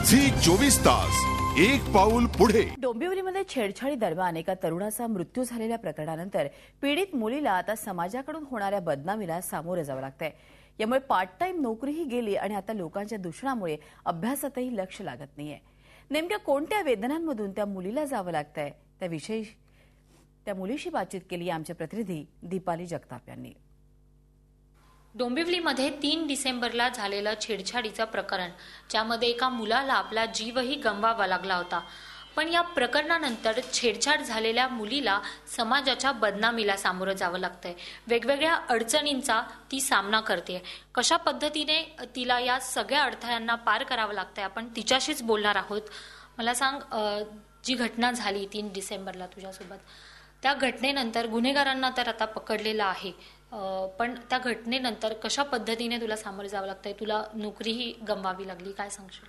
Zee 24 तास एक पाऊल पुढे। डोंबिवलीमध्ये छेडछाडी दरम्यान एका तरुणाचा मृत्यू झालेल्या प्रकरणानंतर पीडित मुलीला आता समाजाकडून होणाऱ्या बदनामीला सामोरं जावं लागतंय। यामुळे पार्ट टाइम नोकरीही गेली आणि आता लोकांच्या दूषणामुळे अभ्यासातही लक्ष लागत नाहीये। नेमक्या कोणत्या वेदनांमधून त्या मुलीला जावं लागतंय त्याविषयी त्या मुलीशी बातचीत केली आमचे प्रतिनिधी दीपाली जगताप यांनी। डोंबिवलीमध्ये 3 डिसेंबरला झालेलं छेडछाडीचं प्रकरण, ज्यामध्ये एका मुलाला आपला जीवही गमवावा लागला होता। पण या प्रकरणानंतर छेडछाड झालेल्या मुलीला समाजाच्या बदनामीला सामोरं जावं लागतंय। वेगवेगळ्या अडचणींचा ती सामना करते। कशा पद्धतीने तिला या सगळ्या अडथळ्यांना पार करावं लागतंय, आपण तिच्याशीच बोलणार आहोत। मला सांग, जी घटना झाली 3 डिसेंबरला तुझ्यासोबत, त्या घटनेनंतर गुन्हेगारांना तर आता पकडलेलं आहे, पण त्या घटनेनंतर कशा पद्धतीने तुला सामोरं जावं लागतंय, तुला नोकरीही गमवावी लागली, काय सांगशील?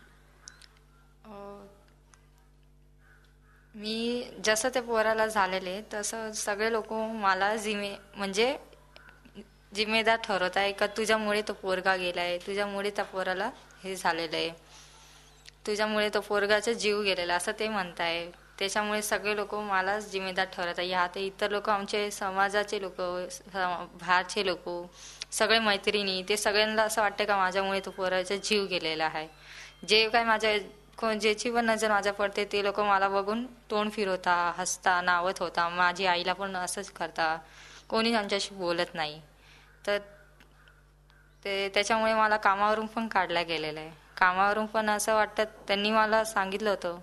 मी जसं ते पोराला झालेले तसं सगळे लोक मला जिम्मेदार ठरवत आहे का तुझ्यामुळे तो पोरगा गेलाय, तुझ्यामुळे त्या पोराला हे झालेलं आहे, तुझ्यामुळे तो पोरगाचा जीव गेलेला असं ते म्हणताय। त्याच्यामुळे सगळे लोक मलाच जिम्मेदार ठरवत आहे। ह्या ते इतर लोक, आमचे समाजाचे लोक, बाहेरचे लोक, सगळे मैत्रिणी, ते सगळ्यांना असं वाटतं का माझ्यामुळे तो पोराचा जीव गेलेला आहे। जे काय ज्याची पण नजर माझ्या पडते ते लोक मला बघून तोंड फिरवता, हसता, नावत होता। माझी आईला पण असंच करता, कोणी आमच्याशी बोलत नाही। तर त्याच्यामुळे मला कामावरून पण काढला गेलेलं आहे। कामावरून पण असं वाटतं, त्यांनी मला सांगितलं होतं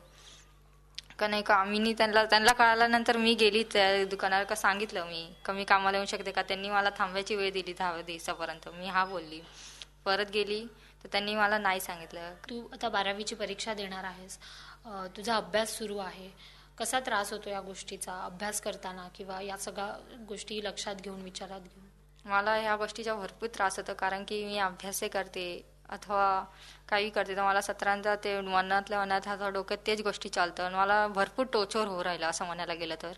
का नाही का, मी त्यांना कळाल्यानंतर मी गेली त्या दुकानावर का सांगितलं मी कमी कामाला येऊ शकते का। त्यांनी मला थांबायची वेळ दिली 10 दिवसापर्यंत। मी हा बोलली, परत गेली तर त्यांनी मला नाही सांगितलं। तू आता 12वीची परीक्षा देणार आहेस, तुझा अभ्यास सुरू आहे, कसा त्रास होतो या गोष्टीचा अभ्यास करताना किंवा या सगळ्या गोष्टी लक्षात घेऊन, विचारात घेऊन? मला ह्या गोष्टीचा भरपूर त्रास होतो, कारण की मी अभ्यासही करते अथवा काही करते तर मला सत्रांचा ते मनातल्या मनात आता डोक्यात तेच गोष्टी चालतं। मला भरपूर टोचर होऊ राहिला असं म्हणायला गेलं तर,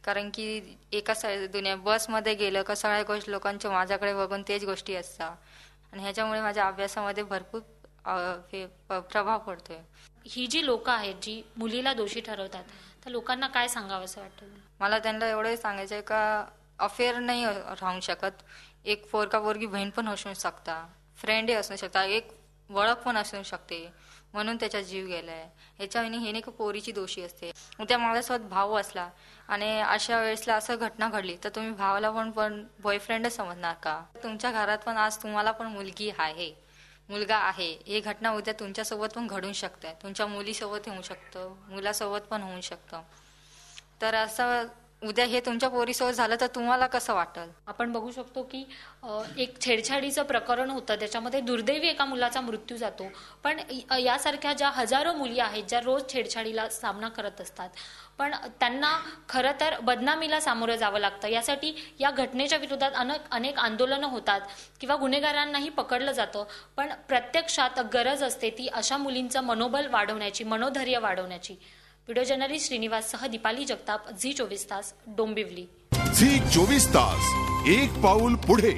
कारण की एका दुनिया बसमध्ये गेलं का सगळ्या गोष्टी लोकांच्या माझ्याकडे बघून तेच गोष्टी असतात आणि ह्याच्यामुळे माझ्या अभ्यासामध्ये भरपूर प्रभाव पडतोय। ही जी लोक आहेत जी मुलीला दोषी ठरवतात, त्या लोकांना काय सांगावं असं वाटतं? मला त्यांना एवढं सांगायचं का अफेअर नाही राहू शकत। एक पोरगा पोरगी बहीण पण असू शकता, फ्रेंडही असू शकता, एक ओळख पण असू शकते, म्हणून त्याचा जीव गेलाय। ह्याच्या हे नाही का पोरीची दोषी असते। उद्या माझ्यासोबत भाऊ असला आणि अशा वेळेसला असं घटना घडली तर तुम्ही भावाला पण बॉयफ्रेंडच समजणार का? तुमच्या घरात पण आज तुम्हाला पण मुलगी आहे, मुलगा आहे, ही घटना उद्या तुमच्यासोबत पण घडू शकते, तुमच्या मुलीसोबत होऊ शकतं, मुलासोबत पण होऊ शकतं। तर असं उद्या हे तुमच्या पोरीसोबत झालं तर तुम्हाला कसं वाटेल? आपण बघू शकतो की एक छेडछाडीचं प्रकरण होतं, त्याच्यामध्ये दुर्दैवी एका मुलाचा मृत्यू जातो। पण यासारख्या ज्या हजारो मुली आहेत ज्या रोज छेडछाडीला सामना करत असतात, पण त्यांना खरं तर बदनामीला सामोरं जावं लागतं। यासाठी या घटनेच्या विरोधात अनेक आंदोलनं होतात किंवा गुन्हेगारांनाही पकडलं जातं, पण प्रत्यक्षात गरज असते ती अशा मुलींचं मनोबल वाढवण्याची, मनोधैर्य वाढवण्याची। व्हिडिओ जर्नलिस्ट श्रीनिवास सह दीपाली जगताप, झी 24 तास, डोंबिवली। झी 24 तास एक पाऊल पुढे।